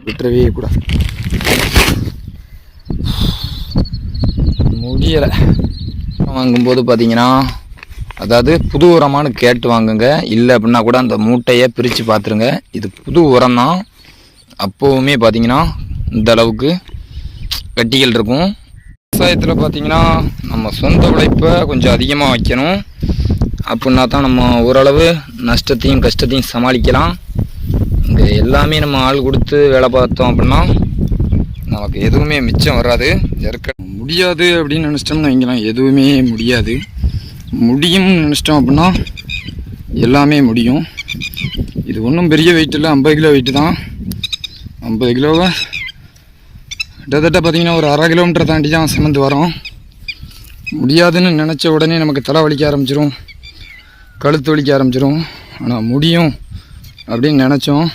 விட்டுறவே கூடாது. முடியலை. வாங்கும்போது பார்த்தீங்கன்னா அதாவது புது உரமானு கேட்டு வாங்குங்க. இல்லை அப்படின்னா கூட அந்த மூட்டையை பிரித்து பார்த்துருங்க. இது புது உரம் தான். அப்போவுமே பார்த்தீங்கன்னா இந்த அளவுக்கு கட்டிகள் இருக்கும். விவசாயத்தில் பார்த்தீங்கன்னா நம்ம சொந்த உழைப்பை கொஞ்சம் அதிகமாக வைக்கணும். அப்படின்னா தான் நம்ம ஓரளவு நஷ்டத்தையும் கஷ்டத்தையும் சமாளிக்கலாம். இங்கே எல்லாமே நம்ம ஆள் கொடுத்து வேலை பார்த்தோம் அப்படின்னா நமக்கு எதுவுமே மிச்சம் வராது. முடியாது அப்படின்னு நினச்சிட்டோம்னு வைங்கலாம், எதுவுமே முடியாது. முடியும்னு நினச்சிட்டோம் அப்படின்னா எல்லாமே முடியும். இது ஒன்றும் பெரிய வெயிட் இல்லை, 50 கிலோ வெயிட்டு தான். 50 கிலோவை கிட்டத்தட்ட பார்த்திங்கன்னா ஒரு 1/2 கிலோமீட்டர் தாண்டி தான் சுமந்து வரோம். முடியாதுன்னு நினச்ச உடனே நமக்கு தலை வலிக்க ஆரம்பிச்சிடும், கழுத்து வலிக்க ஆரம்பிச்சிடும். ஆனால் முடியும் அப்படின்னு நினச்சோம்.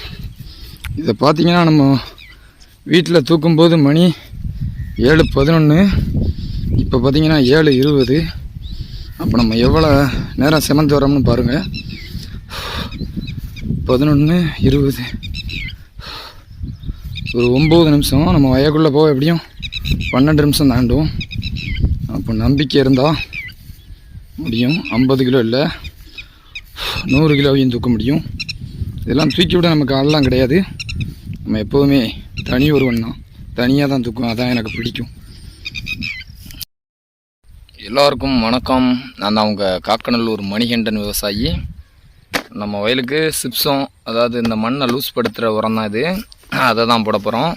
இதை பார்த்திங்கன்னா நம்ம வீட்டில் தூக்கும்போது மணி 7:11, இப்போ பார்த்திங்கன்னா 7:20. அப்போ நம்ம எவ்வளோ நேரம் சுமந்து வரோம்னு பாருங்கள். 11:20, ஒரு 9 நிமிஷம். நம்ம வயக்குள்ளே போக எப்படியும் 12 நிமிஷம் தாண்டும். அப்போ நம்பிக்கை இருந்தால் முடியும். 50 கிலோ இல்லை, 100 கிலோவையும் தூக்க முடியும். இதெல்லாம் தூக்கி விட நமக்கு ஆள்லாம் கிடையாது. நம்ம எப்போதுமே தனி ஒருவன் தான், தனியாக தான் தூக்கும். அதான் எனக்கு பிடிக்கும். எல்லோருக்கும் வணக்கம். நான் தான் உங்கள் காக்கநல்லூர் மணிகண்டன் விவசாயி. நம்ம வயலுக்கு சிப்ஸம், அதாவது இந்த மண்ணை லூஸ் படுத்துகிற உரம் தான் இது. அதை தான் போட போகிறோம்.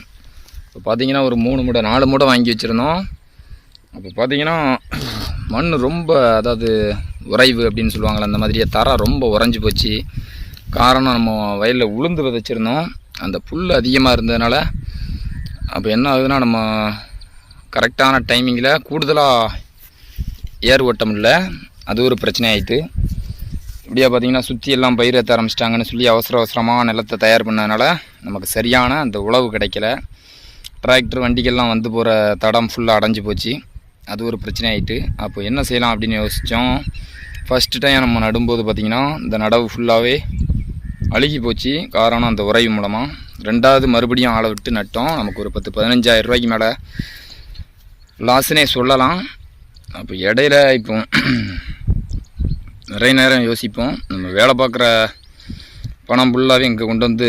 இப்போ பார்த்தீங்கன்னா ஒரு 3 மூடை 4 மூடை வாங்கி வச்சுருந்தோம். அப்போ பார்த்தீங்கன்னா மண் ரொம்ப, அதாவது உறைவு அப்படின்னு சொல்லுவாங்களே, அந்த மாதிரியே தரம் ரொம்ப உறைஞ்சி போச்சு. காரணம் நம்ம வயலில் உளுந்து விதைச்சிருந்தோம். அந்த புல் அதிகமாக இருந்ததுனால அப்போ என்ன ஆகுதுன்னா, நம்ம கரெக்டான டைமிங்கில் கூடுதலாக ஏர் ஓட்டம் இல்லை. அது ஒரு பிரச்சனை ஆகிட்டு, இப்படியா பார்த்திங்கன்னா சுற்றி எல்லாம் பயிர் ஏற்ற ஆரம்பிச்சிட்டாங்கன்னு சொல்லி அவசரமாக நிலத்தை தயார் பண்ணதுனால நமக்கு சரியான அந்த உழவு கிடைக்கல. டிராக்டர் வண்டிகள்லாம் வந்து போகிற தடம் ஃபுல்லாக அடைஞ்சி போச்சு. அது ஒரு பிரச்சனை ஆகிட்டு, அப்போ என்ன செய்யலாம் அப்படின்னு யோசித்தோம். ஃபஸ்ட்டு டைம் நம்ம நடும்போது பார்த்திங்கன்னா இந்த நடவு ஃபுல்லாகவே அழுகி போச்சு. காரணம் அந்த உறைவு மூலமாக. 2வது மறுபடியும் ஆளை விட்டு நட்டோம். நமக்கு ஒரு 10-15 ரூபாய்க்கு மேலே லாஸ்னே சொல்லலாம். அப்போ இடையில இப்போ நிறைய நேரம் யோசிப்போம், நம்ம வேலை பார்க்குற பணம் ஃபுல்லாகவே இங்கே கொண்டு வந்து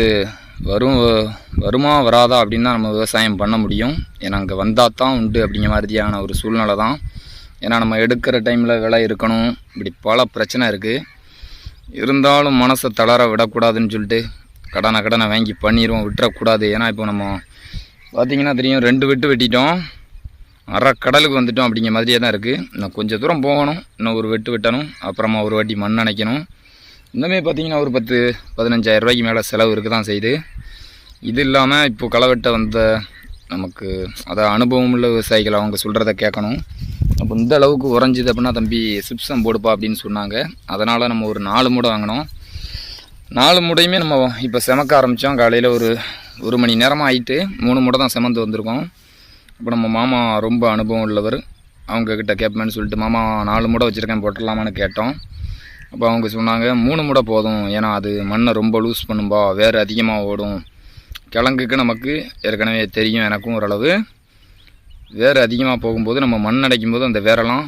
வருமா வராதா அப்படின்னு தான் நம்ம விவசாயம் பண்ண முடியும். ஏன்னா அங்கே வந்தால் தான் உண்டு அப்படிங்கிற மாதிரியான ஒரு சூழ்நிலை தான். ஏன்னா நம்ம எடுக்கிற டைமில் விலை இருக்கணும், இப்படி பல பிரச்சனை இருக்குது. இருந்தாலும் மனசை தளர விடக்கூடாதுன்னு சொல்லிட்டு கடனை வாங்கி பண்ணிடுவோம், விட்டுறக்கூடாது. ஏன்னா இப்போ நம்ம பார்த்திங்கன்னா தெரியும், 2 வெட்டு வெட்டிட்டோம், கடலுக்கு வந்துட்டோம் அப்படிங்கிற மாதிரியே தான் இருக்குது. இன்னும் கொஞ்சம் தூரம் போகணும், இன்னும் ஒரு வெட்டு வெட்டணும், அப்புறமா ஒரு வாட்டி மண் அணைக்கணும். இன்னுமே பார்த்திங்கன்னா ஒரு 10-15 ரூபாய்க்கு மேலே செலவு இருக்க தான் செய்யுது. இது இல்லாமல் இப்போது களை வெட்ட வந்த நமக்கு அதாவது அனுபவம் உள்ள விவசாயிகள் அவங்க சொல்கிறத கேட்கணும். அப்போ இந்த அளவுக்கு உறைஞ்சிது அப்படின்னா தம்பி சிப்ஸம் போடுப்பா அப்படின்னு சொன்னாங்க. அதனால் நம்ம ஒரு 4 மூடை வாங்கினோம். 4 மூடையுமே நம்ம இப்போ செமக்க ஆரம்பித்தோம். காலையில் ஒரு மணி நேரமாக ஆகிட்டு 3 மூடை தான் செமந்து வந்திருக்கோம். இப்போ நம்ம மாமா ரொம்ப அனுபவம் உள்ளவர், அவங்கக்கிட்ட கேட்பேன்னு சொல்லிட்டு மாமா 4 மூடை வச்சுருக்கேன் போட்டுடலாமான்னு கேட்டோம். அப்போ அவங்க சொன்னாங்க 3 மூடை போதும், ஏன்னா அது மண்ணை ரொம்ப லூஸ் பண்ணும்பா, வேறு அதிகமாக ஓடும். கிழங்குக்கு நமக்கு ஏற்கனவே தெரியும், எனக்கும் ஓரளவு. வேறு அதிகமாக போகும்போது நம்ம மண் அடைக்கும் போது அந்த வேரெல்லாம்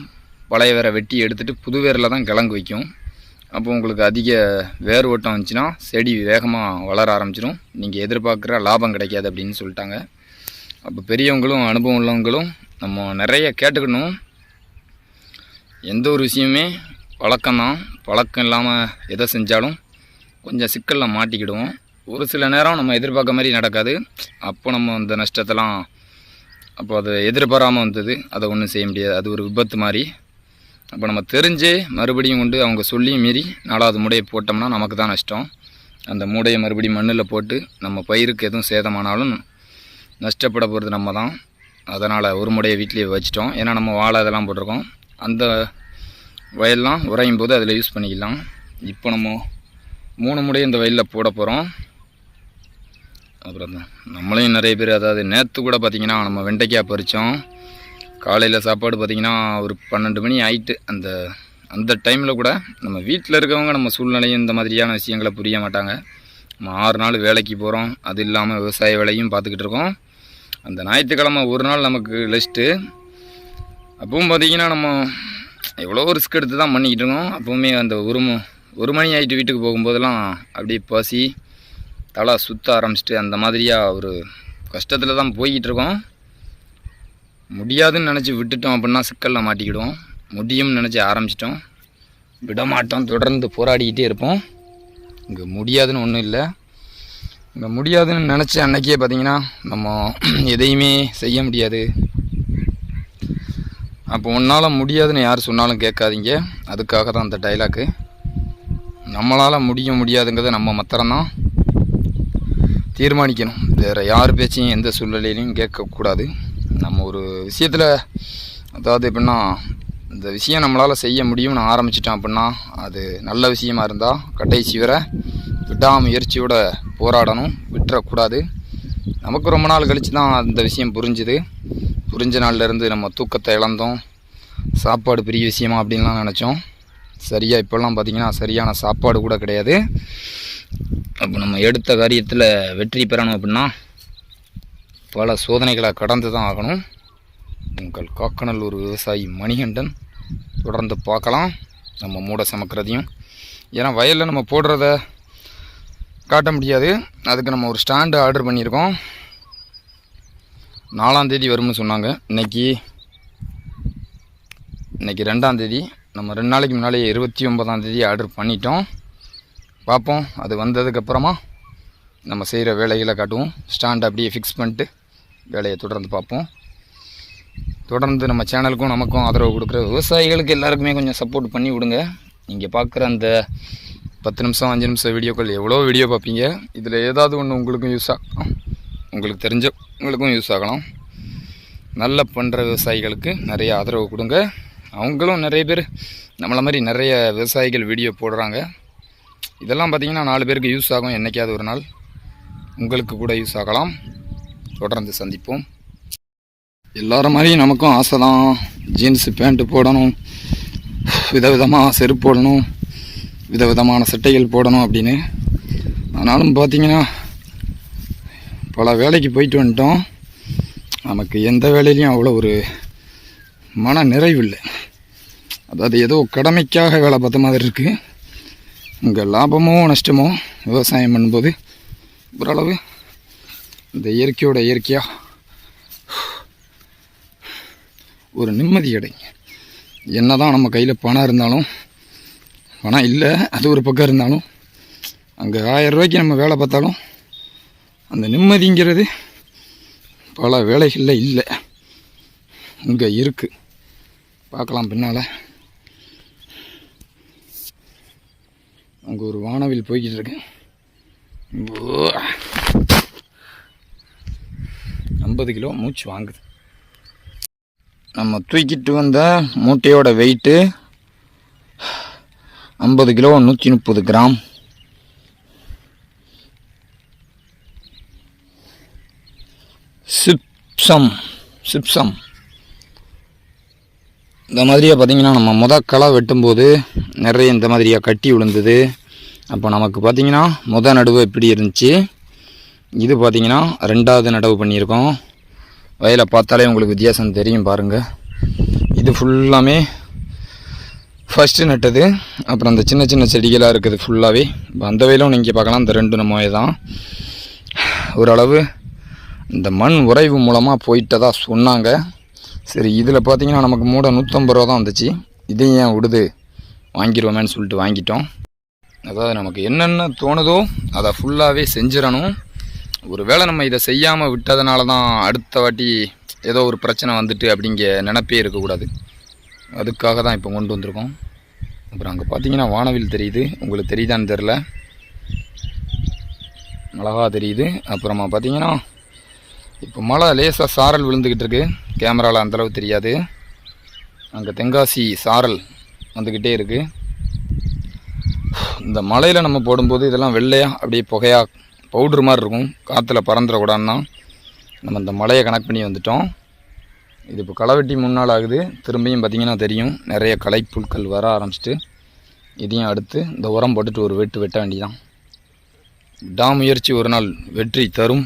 பழைய வேரை வெட்டி எடுத்துகிட்டு புது வேரில் தான் கிழங்கு வைக்கும். அப்போ உங்களுக்கு அதிக வேர் ஓட்டம் வந்துச்சுன்னா செடி வேகமாக வளர ஆரம்பிச்சிடும், நீங்கள் எதிர்பார்க்குற லாபம் கிடைக்காது அப்படின்னு சொல்லிட்டாங்க. அப்போ பெரியவங்களும் அனுபவம் உள்ளவங்களும் நம்ம நிறைய கேட்டுக்கணும். எந்த ஒரு விஷயமே பழக்கம்தான். பழக்கம் இல்லாமல் எதை செஞ்சாலும் கொஞ்சம் சிக்கலில் மாட்டிக்கிடுவோம். ஒரு சில நேரம் நம்ம எதிர்பார்க்க மாதிரி நடக்காது. அப்போ நம்ம அந்த நஷ்டத்தெல்லாம், அப்போ அதை எதிர்பாராமல் வந்தது, அதை ஒன்றும் செய்ய முடியாது. அது ஒரு விபத்து மாதிரி. அப்போ நம்ம தெரிஞ்சே மறுபடியும் கொண்டு அவங்க சொல்லியும் மீறி 4வது மூடையை போட்டோம்னா நமக்கு தான் நஷ்டம். அந்த மூடையை மறுபடியும் மண்ணில் போட்டு நம்ம பயிருக்கு எதுவும் சேதமானாலும் நஷ்டப்பட போகிறது நம்ம தான். அதனால் ஒரு மூடையை வீட்டிலேயே வச்சிட்டோம். ஏன்னா நம்ம வாழை இதெல்லாம் போட்டிருக்கோம், அந்த வயல்லாம் உறையும் போது அதில் யூஸ் பண்ணிக்கலாம். இப்போ நம்ம 3 மூடையை இந்த வயலில் போட போகிறோம். அப்புறம் தான் நம்மளையும் நிறைய பேர், அதாவது நேற்று கூட பார்த்திங்கன்னா நம்ம வெண்டைக்காய் பறித்தோம். காலையில் சாப்பாடு பார்த்திங்கன்னா ஒரு 12 மணி ஆகிட்டு. அந்த டைமில் கூட நம்ம வீட்டில் இருக்கவங்க நம்ம சூழ்நிலையும் இந்த மாதிரியான விஷயங்களை புரிய மாட்டாங்க. நம்ம 6 நாள் வேலைக்கு போகிறோம், அது இல்லாமல் விவசாய வேலையும் பார்த்துக்கிட்டு இருக்கோம். அந்த ஞாயிற்றுக்கிழமை ஒரு நாள் நமக்கு ரெஸ்ட்டு. அப்பவும் பார்த்திங்கன்னா நம்ம எவ்வளோ ரிஸ்க் எடுத்து தான் பண்ணிக்கிட்டு இருக்கோம். அப்போவுமே அந்த ஒரு மணி ஆகிட்டு வீட்டுக்கு போகும்போதெல்லாம் அப்படியே பசி தலை சுற்ற ஆரம்பிச்சிட்டு அந்த மாதிரியாக ஒரு கஷ்டத்தில் தான் போய்கிட்டு இருக்கோம். முடியாதுன்னு நினச்சி விட்டுட்டோம் அப்படின்னா சிக்கலில் மாட்டிக்கிடுவோம். முடியும்னு நினச்சி ஆரம்பிச்சிட்டோம், விடமாட்டோம், தொடர்ந்து போராடிக்கிட்டே இருப்போம். இங்கே முடியாதுன்னு ஒன்றும் இல்லை. இங்கே முடியாதுன்னு நினச்ச அன்றைக்கே பார்த்திங்கன்னா நம்ம எதையுமே செய்ய முடியாது. அப்போ உன்னால் முடியாதுன்னு யார் சொன்னாலும் கேட்காதீங்க. அதுக்காக தான் அந்த டைலாக்கு. நம்மளால் முடியாதுங்கிறத நம்ம மாத்திரம்தான் தீர்மானிக்கணும். வேறு யார் பேச்சையும் எந்த சூழ்நிலையிலையும் கேட்கக்கூடாது. நம்ம ஒரு விஷயத்தில் அதாவது எப்படின்னா இந்த விஷயம் நம்மளால் செய்ய முடியும்னு ஆரம்பிச்சிட்டோம் அப்படின்னா அது நல்ல விஷயமா இருந்தால் கடைசி வரை விடாமுயற்சியோட போராடணும், விட்டுறக்கூடாது. நமக்கு ரொம்ப நாள் கழித்து தான் அந்த விஷயம் புரிஞ்ச நாள்லேருந்து நம்ம தூக்கத்தை இழந்தோம். சாப்பாடு பெரிய விஷயமா அப்படின்லாம் நினச்சோம். சரியாக இப்போல்லாம் பார்த்திங்கன்னா சரியான சாப்பாடு கூட கிடையாது. அப்போ நம்ம எடுத்த காரியத்தில் வெற்றி பெறணும் அப்படின்னா பல சோதனைகளை கடந்து தான் ஆகணும். உங்கள் காக்கநல்லூர் விவசாயி மணிகண்டன். தொடர்ந்து பார்க்கலாம் நம்ம மூட சமக்கிறதையும். ஏன்னா வயலில் நம்ம போடுறத காட்ட முடியாது. அதுக்கு நம்ம ஒரு ஸ்டாண்டு ஆர்டர் பண்ணியிருக்கோம். 4ஆம் தேதி வரும்னு சொன்னாங்க. இன்றைக்கி 2ஆம் தேதி. நம்ம 2 நாளைக்கு முன்னாலே 29ஆம் தேதி ஆர்டர் பண்ணிட்டோம். பார்ப்போம், அது வந்ததுக்கப்புறமா நம்ம செய்கிற வேலைகளை காட்டுவோம். ஸ்டாண்ட் அப்படியே ஃபிக்ஸ் பண்ணிட்டு வேலையை தொடர்ந்து பார்ப்போம். தொடர்ந்து நம்ம சேனலுக்கும் நமக்கும் ஆதரவு கொடுக்குற விவசாயிகளுக்கு எல்லாருக்குமே கொஞ்சம் சப்போர்ட் பண்ணி விடுங்க. நீங்கள் பார்க்குற அந்த 10 நிமிஷம் 5 நிமிஷம் வீடியோக்கள் எவ்வளோ வீடியோ பார்ப்பீங்க. இதில் ஏதாவது ஒன்று உங்களுக்கும் யூஸ் ஆகலாம், உங்களுக்கு தெரிஞ்சவங்களுக்கும் யூஸ் ஆகலாம். நல்ல பண்ணுற விவசாயிகளுக்கு நிறைய ஆதரவு கொடுங்க. அவங்களும் நிறைய பேர் நம்மளை மாதிரி நிறைய விவசாயிகள் வீடியோ போடுறாங்க. இதெல்லாம் பார்த்திங்கன்னா 4 பேருக்கு யூஸ் ஆகும். என்றைக்காவது ஒரு நாள் உங்களுக்கு கூட யூஸ் ஆகலாம். தொடர்ந்து சந்திப்போம். எல்லாரும் மாதிரியும் நமக்கும் ஆசை தான். ஜீன்ஸு பேண்ட்டு போடணும், விதவிதமாக செருப்பு போடணும், விதவிதமான சட்டைகள் போடணும் அப்படின்னு. ஆனாலும் பார்த்திங்கன்னா பல வேலைக்கு போயிட்டு வந்துட்டோம். நமக்கு எந்த வேலையிலையும் அவ்வளோ ஒரு மன நிறைவு இல்லை. அதாவது ஏதோ கடமைக்காக வேலை பார்த்த மாதிரி இருக்குது. இங்கே லாபமோ நஷ்டமோ விவசாயம் பண்ணும்போது ஓரளவு இந்த இயற்கையோட இயற்கையாக ஒரு நிம்மதி கிடைக்கும். என்ன தான் நம்ம கையில் பணம் இருந்தாலும், பணம் இல்லை அது ஒரு பக்கம் இருந்தாலும், அங்கே 1000 ரூபாய்க்கு நம்ம வேலை பார்த்தாலும் அந்த நிம்மதிங்கிறது பல வேலைகளில் இல்லை. இங்கே இருக்குது. பார்க்கலாம் பின்னால். அங்கே ஒரு வானவில் போய்கிட்டு இருக்கு. 50 கிலோ மூச்சு வாங்குது. நம்ம தூக்கிட்டு வந்த மூட்டையோட வெயிட்டு 50 கிலோ 130 கிராம். சிப்சம் இந்த மாதிரியாக பார்த்திங்கன்னா நம்ம களை வெட்டும்போது நிறைய இந்த மாதிரியாக கட்டி விழுந்தது. அப்போ நமக்கு பார்த்திங்கன்னா நடுவு எப்படி இருந்துச்சு, இது பார்த்திங்கன்னா 2வது நடவு பண்ணியிருக்கோம். வயலை பார்த்தாலே உங்களுக்கு வித்தியாசம் தெரியும் பாருங்கள். இது ஃபுல்லாமே ஃபஸ்ட்டு நட்டது. அப்புறம் அந்த சின்ன சின்ன செடிகளாக இருக்குது ஃபுல்லாகவே. அந்த வயலும் நீங்கள் பார்க்கலாம். இந்த 2 நம்ம தான் ஓரளவு இந்த மண் உறைவு மூலமாக போயிட்டதாக சொன்னாங்க. சரி, இதில் பார்த்திங்கன்னா நமக்கு மூடை 150 ரூபா தான் வந்துச்சு. இதையும் ஏன் விடுது, வாங்கிடுவோமேன்னு சொல்லிட்டு வாங்கிட்டோம். அதாவது நமக்கு என்னென்ன தோணுதோ அதை ஃபுல்லாகவே செஞ்சிடணும். ஒரு வேளை நம்ம இதை செய்யாமல் விட்டதுனால தான் அடுத்த வாட்டி ஏதோ ஒரு பிரச்சனை வந்துட்டு அப்படிங்க நினைப்பே இருக்கக்கூடாது. அதுக்காக தான் இப்போ கொண்டு வந்திருக்கோம். அப்புறம் அங்கே பார்த்தீங்கன்னா வானவில் தெரியுது, உங்களுக்கு தெரியுதான்னு தெரில, அழகாக தெரியுது. அப்புறமா பார்த்தீங்கன்னா இப்போ மழை லேசாக சாரல் விழுந்துக்கிட்டு இருக்குது. கேமராவில் அந்தளவு தெரியாது. அங்கே தென்காசி சாரல் வந்துக்கிட்டே இருக்குது. இந்த மலையில் நம்ம போடும்போது இதெல்லாம் வெள்ளையாக அப்படியே புகையாக பவுட்ரு மாதிரி இருக்கும். காற்றுல பறந்துடக்கூடாதுன்னு தான் நம்ம இந்த மலையை கனெக்ட் பண்ணி வந்துட்டோம். இது இப்போ களை வெட்டி 3 நாள் ஆகுது. திரும்பியும் பார்த்திங்கன்னா தெரியும் நிறைய களைப்புட்கள் வர ஆரம்பிச்சிட்டு. இதையும் அடுத்து இந்த உரம் போட்டுட்டு ஒரு வெட்ட வேண்டியதான். விடாமுயற்சி ஒரு நாள் வெற்றி தரும்.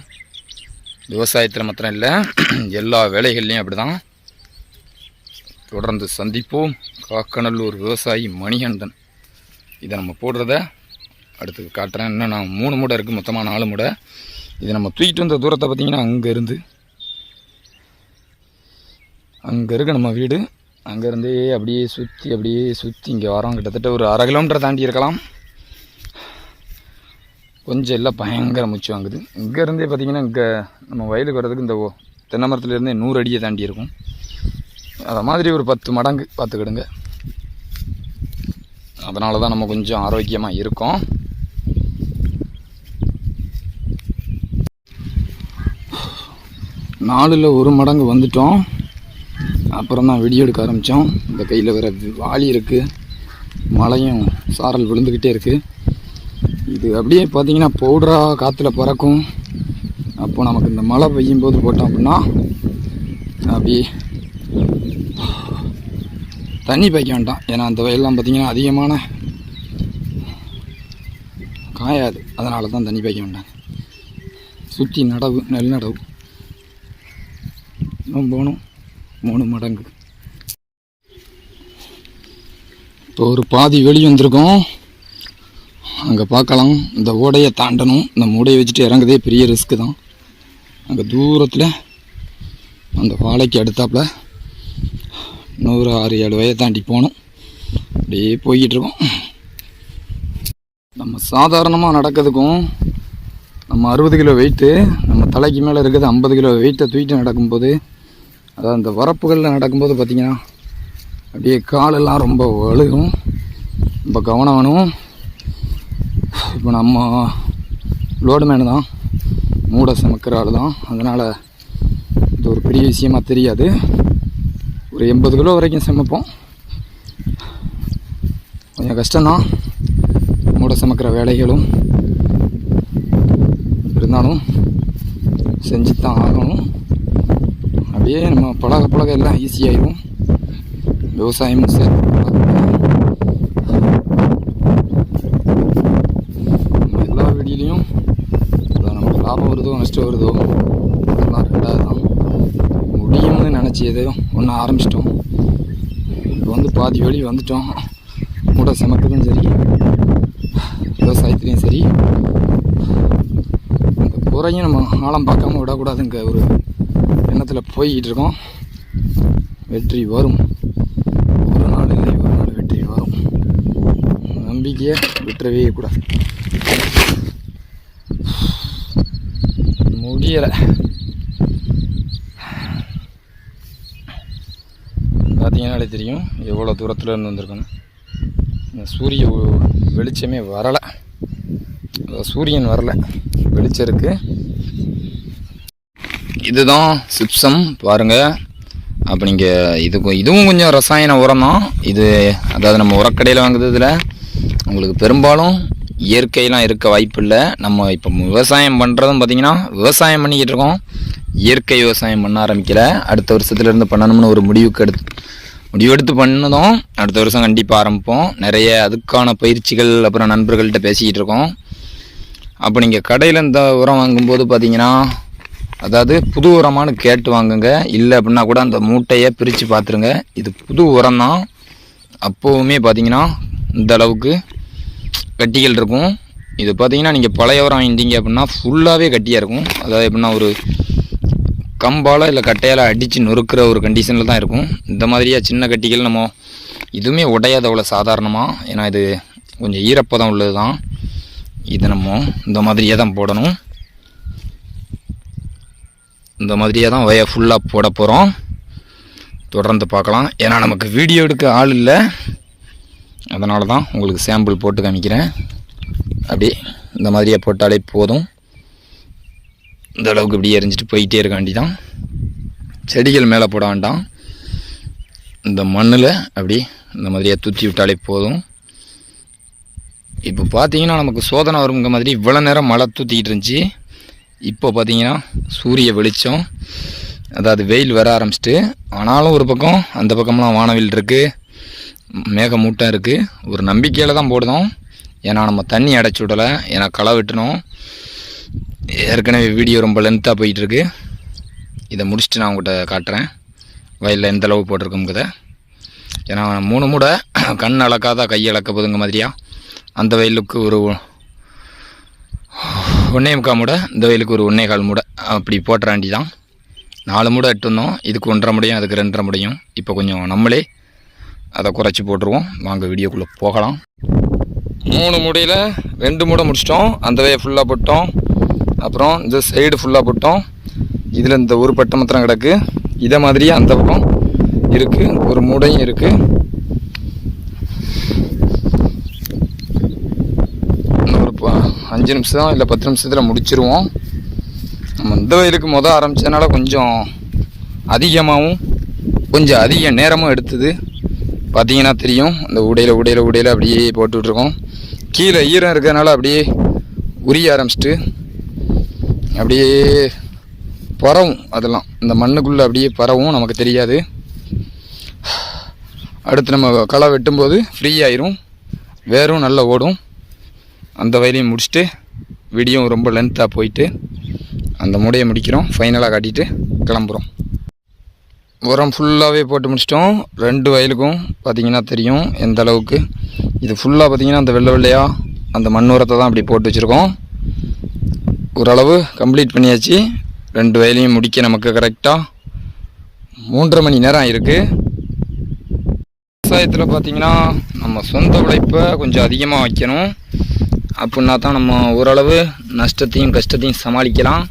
விவசாயத்தில் மாத்திரம் இல்லை, எல்லா வேலைகள்லையும் அப்படி தான். தொடர்ந்து சந்திப்போம். காக்கநல்லூர் விவசாயி மணிகண்டன். இதை நம்ம போடுறத அடுத்து காட்டுறேன். இன்னும் நான் 3 மூடை இருக்குது, மொத்தமாக 4 மூடை. இதை நம்ம தூக்கிட்டு வந்த தூரத்தை பார்த்திங்கன்னா அங்கே இருக்குது நம்ம வீடு. அங்கேருந்தே அப்படியே சுற்றி இங்கே வரோம். கிட்டத்தட்ட ஒரு 1/2 கிலோமீட்டர் தாண்டி இருக்கலாம். கொஞ்சம் எல்லாம் பயங்கர மூச்சு வாங்குது. இங்கேருந்தே பார்த்திங்கன்னா இங்கே நம்ம வயலுக்கு வர்றதுக்கு இந்த தென்னை மரத்துலேருந்தே 100 அடியை தாண்டி இருக்கும். அதை மாதிரி ஒரு 10 மடங்கு பார்த்துக்கிடுங்க. அதனால தான் நம்ம கொஞ்சம் ஆரோக்கியமாக இருக்கோம். நாலில் 1 மடங்கு வந்துட்டோம். அப்புறம் தான் வீடியோ எடுக்க ஆரம்பித்தோம். இந்த கையில் வேறு வாளி இருக்குது, மழையும் சாரல் விழுந்துக்கிட்டே இருக்குது. இது அப்படியே பார்த்திங்கன்னா பவுடராக காற்றுல பறக்கும். அப்போ நமக்கு இந்த மழை பெய்யும் போது போட்டோம் அப்படின்னா அப்படியே தண்ணி பாய்க்க வேண்டாம். ஏன்னா அந்த வயல்லாம் பார்த்திங்கன்னா அதிகமான காயாது. அதனால தான் தண்ணி பாய்க்க வேண்டாம். சுற்றி நடவு, நெல் நடவு. இன்னும் போகணும் 3 மடங்கு. இப்போ ஒரு பாதி வெளியே வந்திருக்கோம். அங்கே பார்க்கலாம். இந்த ஓடையை தாண்டணும். இந்த மூடையை வச்சுட்டு இறங்குதே பெரிய ரிஸ்க்கு தான். அங்கே தூரத்தில் அந்த வாழைக்கு அடுத்தாப்பில் இன்னொரு 6-7 வயதை தாண்டி போகணும். அப்படியே போய்கிட்டுருக்கோம். நம்ம சாதாரணமாக நடக்கிறதுக்கும் நம்ம 60 கிலோ வெயிட்டு, நம்ம தலைக்கு மேலே இருக்கிறது 50 கிலோ வெயிட்டை தூக்கிட்டு நடக்கும்போது, அதாவது அந்த வரப்புகளில் நடக்கும்போது பார்த்திங்கன்னா அப்படியே காலெல்லாம் ரொம்ப வழுகும். ரொம்ப கவனம் வேணும். இப்போ நம்ம லோடு மேனு தான், மூடை சுமக்கிற ஆள் தான். அதனால் இது ஒரு பெரிய விஷயமாக தெரியாது. ஒரு 80 கிலோ வரைக்கும் சமைப்போம். கொஞ்சம் கஷ்டம்தான் மூடை சுமக்கிற வேலைகளும். இருந்தாலும் செஞ்சு தான் ஆகணும். அப்படியே நம்ம பழக எல்லாம் ஈஸியாகிடும். விவசாயமும் சரி, எல்லா வீடியோலையும் நமக்கு லாபம் வருதோ நஷ்டம் வருதோ அதெல்லாம் 2வது தான். முடியும்னு நினச்சி எதையோ ஒன்று ஆரம்பிச்சிட்டோம். இப்போ வந்து பாதி வழி வந்துட்டோம். மூடை சமைக்கிறதும் சரி, விவசாயத்துலேயும் சரி, அந்த குறையும் நம்ம ஆழம் பார்க்காம விடக்கூடாதுங்க ஒரு எண்ணத்தில் போய்கிட்டு இருக்கோம். வெற்றி வரும். ஒரு நாள் இல்லை ஒரு நாள் வெற்றி வரும். நம்பிக்கையை விட்டுறவே கூடாது. முடியலை. பார்த்தீங்கன்னாலே தெரியும் எவ்வளோ தூரத்தில் இருந்து வந்திருக்கணும். இந்த சூரிய வெளிச்சமே வரலை, சூரியன் வரலை, வெளிச்சம் இருக்குது. இதுதான் சிப்சம் பாருங்கள். அப்போ நீங்கள் இதுவும் கொஞ்சம் ரசாயன உரம் தான் இது. அதாவது நம்ம உரக்கடையில் வாங்குறதுல உங்களுக்கு பெரும்பாலும் இயற்கையெலாம் இருக்க வாய்ப்பு இல்லை. நம்ம இப்போ விவசாயம் பண்ணுறதும் பார்த்திங்கன்னா விவசாயம் பண்ணிக்கிட்டு இருக்கோம். இயற்கை விவசாயம் பண்ண ஆரம்பிக்கலை. அடுத்த வருஷத்துலேருந்து பண்ணணும்னு ஒரு முடிவெடுத்து பண்ணதும் அடுத்த வருஷம் கண்டிப்பாக ஆரம்பிப்போம். நிறைய அதுக்கான பயிற்சிகள் அப்புறம் நண்பர்கள்ட்ட பேசிக்கிட்டு இருக்கோம். அப்போ நீங்கள் கடையில் இந்த உரம் வாங்கும்போது பார்த்திங்கன்னா, அதாவது புது உரமானு கேட்டு வாங்குங்க. இல்லை அப்படின்னா கூட அந்த மூட்டையை பிரித்து பார்த்துருங்க. இது புது உரம் தான். அப்போவுமே பார்த்திங்கன்னா இந்த அளவுக்கு கட்டிகள் இருக்கும். இது பார்த்திங்கன்னா நீங்கள் பழைய உரம் வாங்கிட்டீங்க அப்படின்னா ஃபுல்லாகவே கட்டியாக இருக்கும். அதாவது எப்படின்னா ஒரு கம்பால் இல்லை கட்டையால் அடித்து நொறுக்கிற ஒரு கண்டிஷனில் தான் இருக்கும். இந்த மாதிரியாக சின்ன கட்டிகள் நம்ம இதுவுமே உடையாத அவ்வளோ சாதாரணமாக. ஏன்னா இது கொஞ்சம் ஈரப்பதம் உள்ளது தான். இது நம்ம இந்த மாதிரியே தான் போடணும். இந்த மாதிரியே தான் வய ஃபுல்லாக போட போகிறோம். தொடர்ந்து பார்க்கலாம். ஏன்னா நமக்கு வீடியோ எடுக்க ஆள் இல்லை. அதனால தான் உங்களுக்கு சாம்பிள் போட்டு காமிக்கிறேன். அப்படி இந்த மாதிரியே போட்டாலே போதும். இந்த அளவுக்கு இப்படி எரிஞ்சிட்டு போயிட்டே இருக்க வேண்டி தான். செடிகள் மேலே போட வேண்டாம். இந்த மண்ணில் அப்படி இந்த மாதிரியே தூத்தி விட்டாலே போதும். இப்போ பார்த்தீங்கன்னா நமக்கு சோதனை வருங்கிற மாதிரி இவ்வளோ நேரம் மழை தூத்திக்கிட்டு இருந்துச்சு. இப்போ பார்த்தீங்கன்னா சூரிய வெளிச்சம், அதாவது வெயில் வர ஆரம்பிச்சிட்டு. ஆனாலும் ஒரு பக்கம் அந்த பக்கம்லாம் வானவில் இருக்குது, மேகமூட்டம் இருக்குது. ஒரு நம்பிக்கையில் தான் போடுதோம். ஏன்னா நம்ம தண்ணி அடைச்சி விடலை, ஏன்னா களை வெட்டணும். ஏற்கனவே வீடியோ ரொம்ப லென்த்தாக போயிட்டுருக்கு. இதை முடிச்சுட்டு நான் உங்கள்கிட்ட காட்டுறேன் வயலில் எந்த அளவு போட்டிருக்கோங்கிறத. ஏன்னா 3 மூடை கண் அளக்காதா கை அளக்க போதுங்க மாதிரியா. அந்த வயலுக்கு ஒரு 1.25 மூடை, இந்த வயலுக்கு ஒரு 1.25 மூடை அப்படி போட்டுறாண்டி தான் 4 மூடை எட்டுனோம். இதுக்கு 1.5 முடியும், அதுக்கு 2.5 முடியும். இப்போ கொஞ்சம் நம்மளே அதை குறைச்சி போட்டுருவோம். வாங்க வீடியோக்குள்ளே போகலாம். 3 மூடையில் 2 மூடை முடிச்சிட்டோம். அந்த வயல் ஃபுல்லாக போட்டோம். அப்புறம் இந்த சைடு ஃபுல்லாக போட்டோம். இதில் இந்த ஒரு பட்டை மாத்திரம் கிடக்கு. இதை மாதிரியே அந்த பக்கம் இருக்குது, ஒரு மூடையும் இருக்குது. ஒரு 5 நிமிஷம் இல்லை 10 நிமிஷத்தில் முடிச்சிருவோம். நம்ம இந்த வயலுக்கு ஆரம்பித்ததுனால கொஞ்சம் அதிகமாகவும் கொஞ்சம் அதிக நேரமும் எடுத்தது. பார்த்தீங்கன்னா தெரியும், இந்த உடையில் அப்படியே போட்டுட்ருக்கோம். கீழே ஈரம் இருக்கிறதுனால அப்படியே உரிய ஆரம்பிச்சிட்டு அப்படியே பரவும். அதெல்லாம் இந்த மண்ணுக்குள்ளே அப்படியே பரவும், நமக்கு தெரியாது. அடுத்து நம்ம களை வெட்டும்போது ஃப்ரீ ஆயிரும், வேரும் நல்லா ஓடும். அந்த வயலையும் முடிச்சுட்டு வீடியோ ரொம்ப லென்த்தாக போயிட்டு அந்த மூடையை முடிக்கிறோம். ஃபைனலாக காட்டிட்டு கிளம்புறோம். உரம் ஃபுல்லாகவே போட்டு முடிச்சிட்டோம். 2 வயலுக்கும் பார்த்திங்கன்னா தெரியும் எந்த அளவுக்கு. இது ஃபுல்லாக பார்த்திங்கன்னா அந்த வெள்ளையாக அந்த மண் உரத்தை தான் அப்படி போட்டு வச்சுருக்கோம். ஓரளவு கம்ப்ளீட் பண்ணியாச்சு. 2 வயலையும் முடிக்க நமக்கு கரெக்டாக 3.5 மணி நேரம் ஆயிருக்கு. விவசாயத்தில் பார்த்திங்கன்னா நம்ம சொந்த உழைப்பை கொஞ்சம் அதிகமாக வைக்கணும். அப்படின்னா தான் நம்ம ஓரளவு நஷ்டத்தையும் கஷ்டத்தையும் சமாளிக்கலாம்.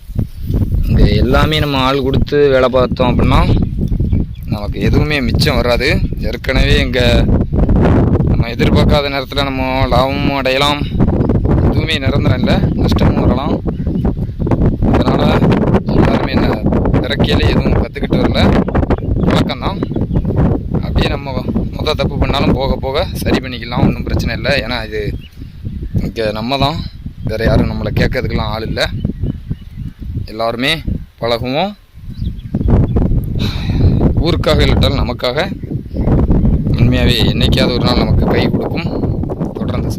இங்கே எல்லாமே நம்ம ஆள் கொடுத்து வேலை பார்த்தோம் அப்படின்னா நமக்கு எதுவுமே மிச்சம் வராது. ஏற்கனவே இங்கே நம்ம எதிர்பார்க்காத நேரத்தில் நம்ம லாபமும் அடையலாம், எதுவுமே நிரந்தரம் இல்லை, நஷ்டமும் வரலாம். அதனால் எல்லாருமே என்ன இறக்கையிலே எதுவும் கற்றுக்கிட்டு வரல, பழக்கம்தான். அப்படியே நம்ம தப்பு பண்ணாலும் போக போக சரி பண்ணிக்கலாம், ஒன்றும் பிரச்சனை இல்லை. ஏன்னா இது இங்கே நம்ம தான், வேறு யாரும் நம்மளை கேட்கறதுக்கெல்லாம் ஆள் இல்லை. எல்லாருமே பழகுவோம். ஊருக்காக இல்லாட்டாலும் நமக்காக உண்மையாகவே என்றைக்காவது ஒரு நாள் நமக்கு கை கொடுக்கும். தொடர்ந்து